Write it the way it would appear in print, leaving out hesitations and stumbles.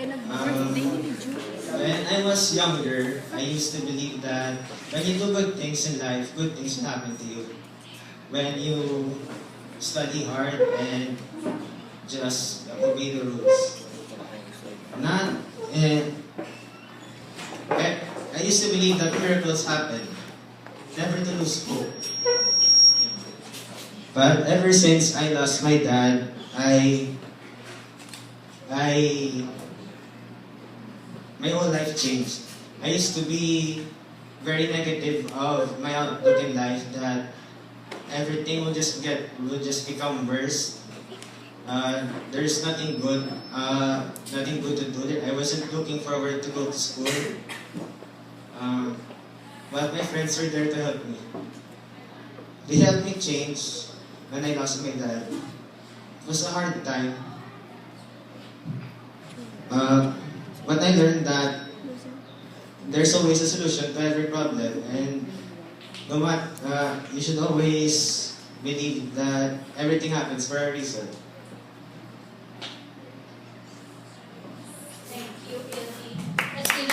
When I was younger, I used to believe that when you do good things in life, good things will happen to you. When you study hard and just obey the rules. Not, and I used to believe that miracles happen, never to lose hope. But ever since I lost my dad, I, my whole life changed. I used to be very negative of my outlook in life that everything will just become worse. There's nothing good, nothing good to do there. I wasn't looking forward to go to school. But my friends were there to help me. They helped me change when I lost my dad. It was a hard time. But I learned that there's always a solution to every problem, and you should always believe that everything happens for a reason.